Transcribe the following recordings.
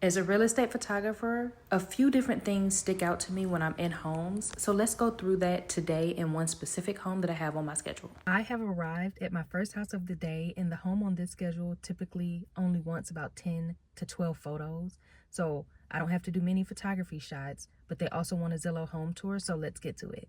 As a real estate photographer, a few different things stick out to me when I'm in homes. So let's go through that today in one specific home that I have on my schedule. I have arrived at my first house of the day, and the home on this schedule typically only wants about 10 to 12 photos. So I don't have to do many photography shots, but they also want a Zillow home tour, so let's get to it.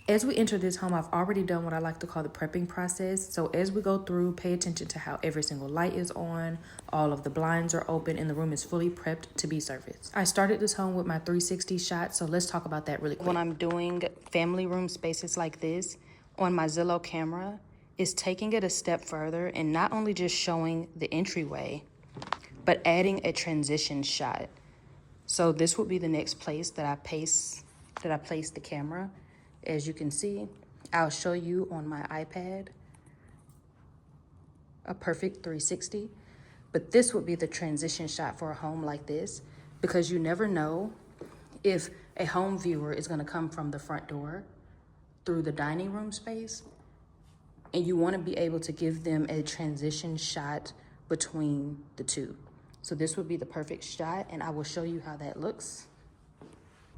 As we enter this home, I've already done what I like to call the prepping process. So as we go through, pay attention to how every single light is on, all of the blinds are open, and the room is fully prepped to be serviced. I started this home with my 360 shot, so let's talk about that really quick. When I'm doing family room spaces like this on my Zillow camera, is taking it a step further and not only just showing the entryway, but adding a transition shot. So this would be the next place that I place the camera. As you can see, I'll show you on my iPad a perfect 360, but this would be the transition shot for a home like this, because you never know if a home viewer is going to come from the front door through the dining room space, and you want to be able to give them a transition shot between the two. So this would be the perfect shot, and I will show you how that looks.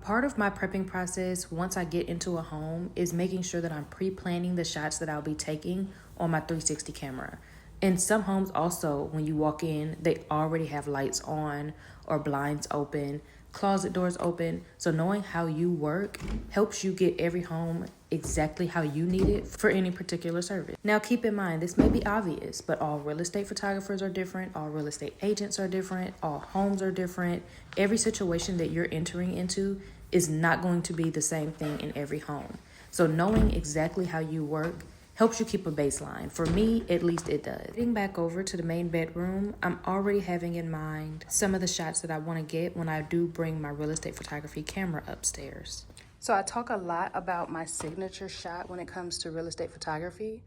Part of my prepping process once I get into a home is making sure that I'm pre-planning the shots that I'll be taking on my 360 camera. In some homes also, when you walk in, they already have lights on or blinds open, closet doors open. So knowing how you work helps you get every home exactly how you need it for any particular service. Now keep in mind, this may be obvious, but all real estate photographers are different, all real estate agents are different, all homes are different. Every situation that you're entering into is not going to be the same thing in every home. So knowing exactly how you work helps you keep a baseline. For me, at least it does. Getting back over to the main bedroom, I'm already having in mind some of the shots that I want to get when I do bring my real estate photography camera upstairs. So I talk a lot about my signature shot when it comes to real estate photography.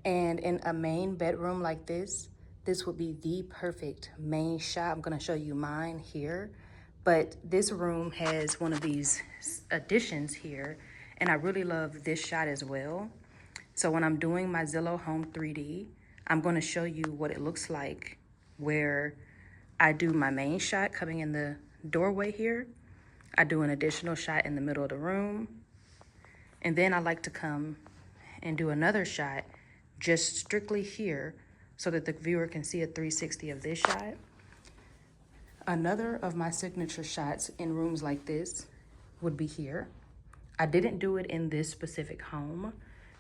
And in a main bedroom like this would be the perfect main shot. I'm gonna show you mine here. But this room has one of these additions here, and I really love this shot as well. So when I'm doing my Zillow Home 3D, I'm going to show you what it looks like where I do my main shot coming in the doorway here. I do an additional shot in the middle of the room. And then I like to come and do another shot just strictly here so that the viewer can see a 360 of this shot. Another of my signature shots in rooms like this would be here. I didn't do it in this specific home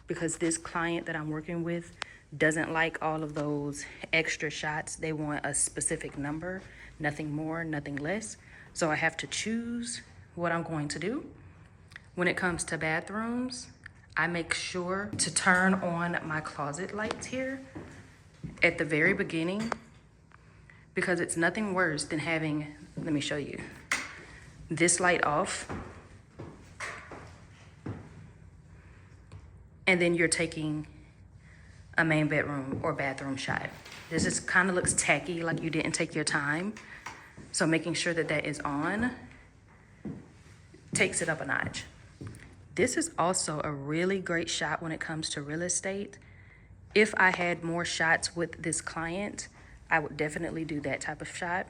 because this client that I'm working with doesn't like all of those extra shots. They want a specific number, nothing more, nothing less. So I have to choose what I'm going to do. When it comes to bathrooms, I make sure to turn on my closet lights here at the very beginning, because it's nothing worse than having, let me show you, this light off, and then you're taking a main bedroom or bathroom shot. This just kind of looks tacky, like you didn't take your time. So making sure that that is on takes it up a notch. This is also a really great shot when it comes to real estate. If I had more shots with this client, I would definitely do that type of shot.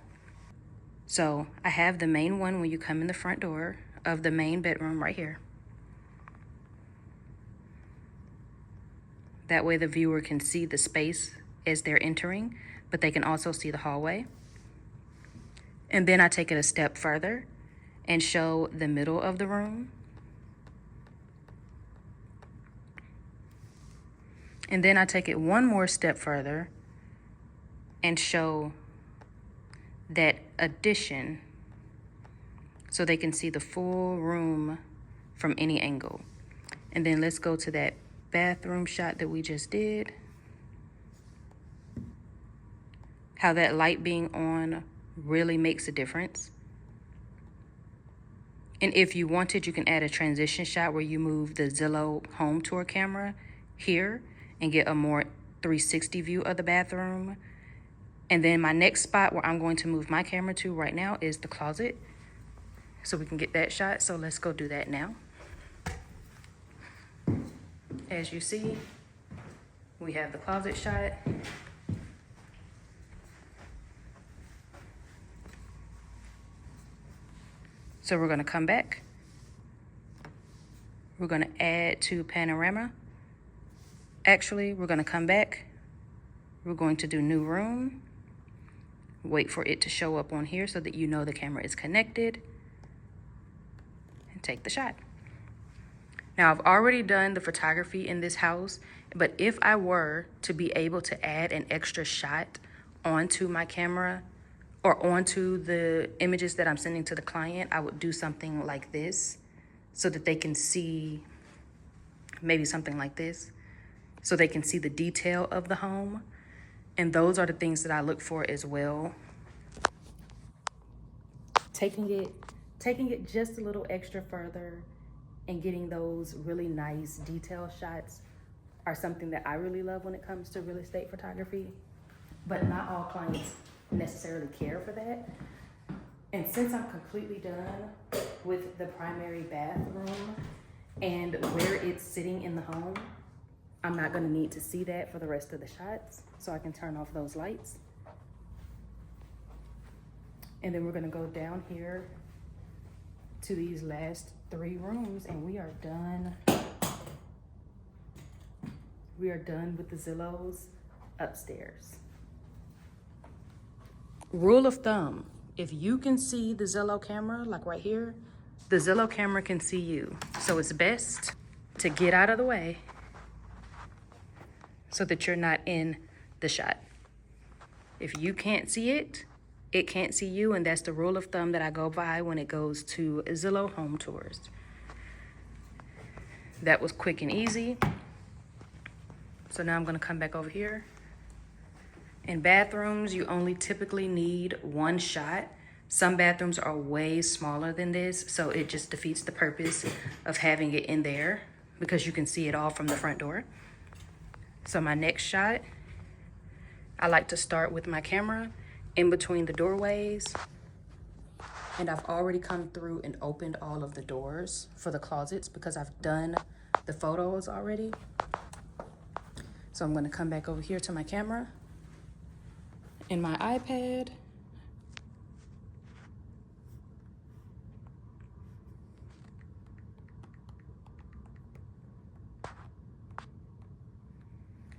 So I have the main one when you come in the front door of the main bedroom right here. That way the viewer can see the space as they're entering, but they can also see the hallway. And then I take it a step further and show the middle of the room. And then I take it one more step further and show that addition so they can see the full room from any angle. And then let's go to that bathroom shot that we just did. How that light being on really makes a difference. And if you wanted, you can add a transition shot where you move the Zillow home tour camera here and get a more 360 view of the bathroom. And then my next spot where I'm going to move my camera to right now is the closet, so we can get that shot. So let's go do that now. As you see, we have the closet shot. So we're gonna come back. We're gonna add to panorama. Actually, we're gonna come back. We're going to do new room. Wait for it to show up on here so that you know the camera is connected. And take the shot. Now I've already done the photography in this house, but if I were to be able to add an extra shot onto my camera or onto the images that I'm sending to the client, I would do something like this so that they can see, maybe something like this, so they can see the detail of the home. And those are the things that I look for as well. Taking it just a little extra further and getting those really nice detail shots are something that I really love when it comes to real estate photography. But not all clients necessarily care for that. And since I'm completely done with the primary bathroom and where it's sitting in the home, I'm not gonna need to see that for the rest of the shots, so I can turn off those lights. And then we're gonna go down here to these last 3 rooms and we are done. We are done with the Zillows upstairs. Rule of thumb, if you can see the Zillow camera, like right here, the Zillow camera can see you. So it's best to get out of the way so that you're not in the shot. If you can't see it, it can't see you, and that's the rule of thumb that I go by when it goes to Zillow home tours. That was quick and easy. So now I'm gonna come back over here. In bathrooms, you only typically need 1 shot. Some bathrooms are way smaller than this, so it just defeats the purpose of having it in there because you can see it all from the front door. So my next shot, I like to start with my camera in between the doorways. And I've already come through and opened all of the doors for the closets because I've done the photos already. So I'm gonna come back over here to my camera and my iPad.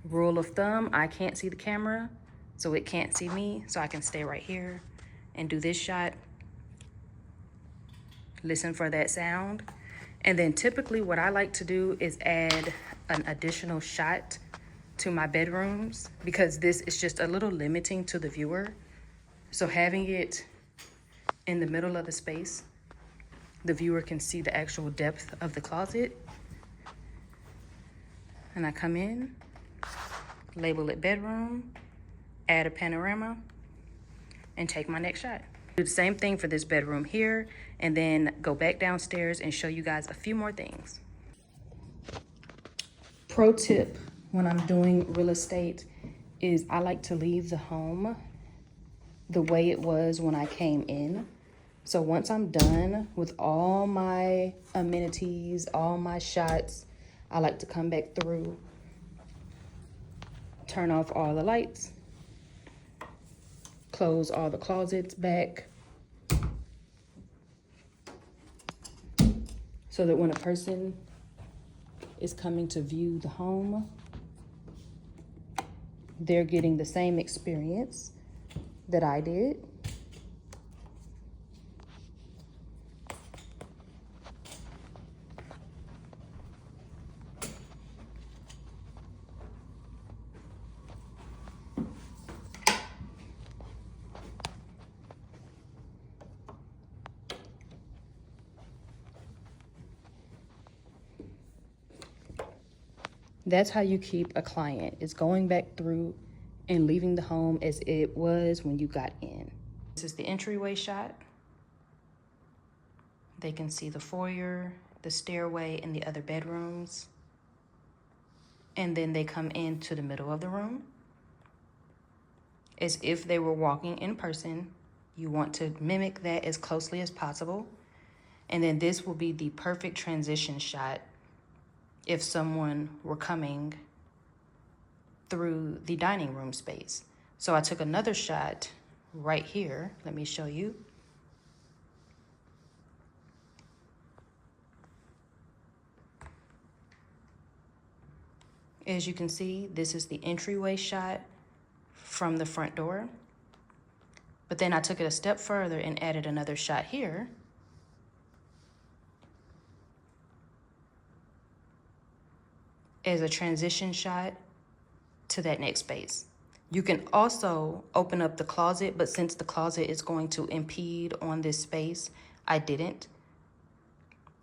Rule of thumb, I can't see the camera, so it can't see me, so I can stay right here and do this shot. Listen for that sound. And then typically what I like to do is add an additional shot to my bedrooms because this is just a little limiting to the viewer. So having it in the middle of the space, the viewer can see the actual depth of the closet. And I come in, label it bedroom, add a panorama, and take my next shot. Do the same thing for this bedroom here, and then go back downstairs and show you guys a few more things. Pro tip when I'm doing real estate is I like to leave the home the way it was when I came in. So once I'm done with all my amenities, all my shots, I like to come back through, turn off all the lights, close all the closets back, so that when a person is coming to view the home, they're getting the same experience that I did. That's how you keep a client, is going back through and leaving the home as it was when you got in. This is the entryway shot. They can see the foyer, the stairway, and the other bedrooms. And then they come into the middle of the room as if they were walking in person. You want to mimic that as closely as possible. And then this will be the perfect transition shot if someone were coming through the dining room space. So I took another shot right here. Let me show you. As you can see, this is the entryway shot from the front door. But then I took it a step further and added another shot here. As a transition shot to that next space. You can also open up the closet, but since the closet is going to impede on this space, I didn't.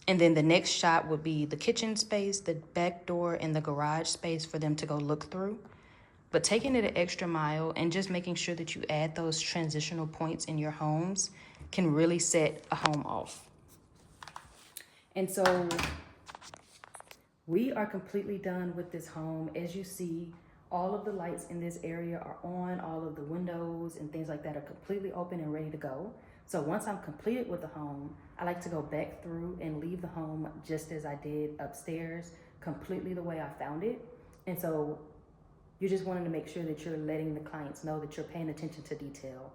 And then the next shot would be the kitchen space, the back door, and the garage space for them to go look through. But taking it an extra mile and just making sure that you add those transitional points in your homes can really set a home off. And so we are completely done with this home. As you see, all of the lights in this area are on, all of the windows and things like that are completely open and ready to go. So once I'm completed with the home, I like to go back through and leave the home just as I did upstairs, completely the way I found it. And so you're just wanting to make sure that you're letting the clients know that you're paying attention to detail.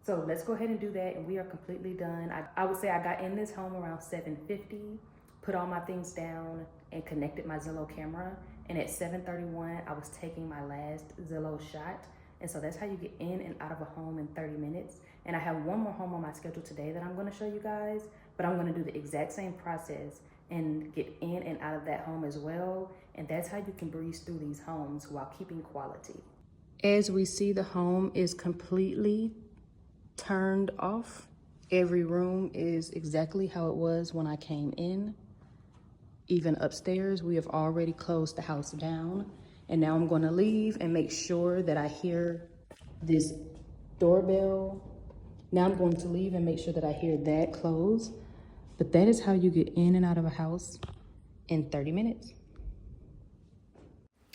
So let's go ahead and do that, and we are completely done. I would say I got in this home around 7:50, put all my things down, and connected my Zillow camera. And at 7:31, I was taking my last Zillow shot. And so that's how you get in and out of a home in 30 minutes. And I have one more home on my schedule today that I'm gonna show you guys, but I'm gonna do the exact same process and get in and out of that home as well. And that's how you can breeze through these homes while keeping quality. As we see, the home is completely turned off. Every room is exactly how it was when I came in. Even upstairs, we have already closed the house down. And now I'm gonna leave and make sure that I hear this doorbell. Now I'm going to leave and make sure that I hear that close. But that is how you get in and out of a house in 30 minutes.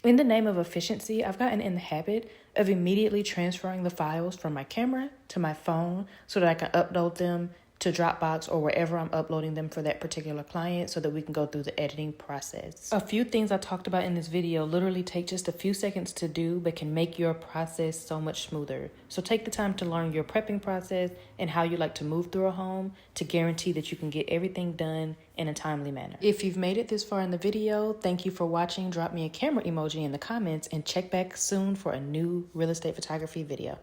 In the name of efficiency, I've gotten in the habit of immediately transferring the files from my camera to my phone so that I can upload them to Dropbox or wherever I'm uploading them for that particular client so that we can go through the editing process. A few things I talked about in this video literally take just a few seconds to do but can make your process so much smoother. So take the time to learn your prepping process and how you like to move through a home to guarantee that you can get everything done in a timely manner. If you've made it this far in the video, thank you for watching. Drop me a camera emoji in the comments and check back soon for a new real estate photography video.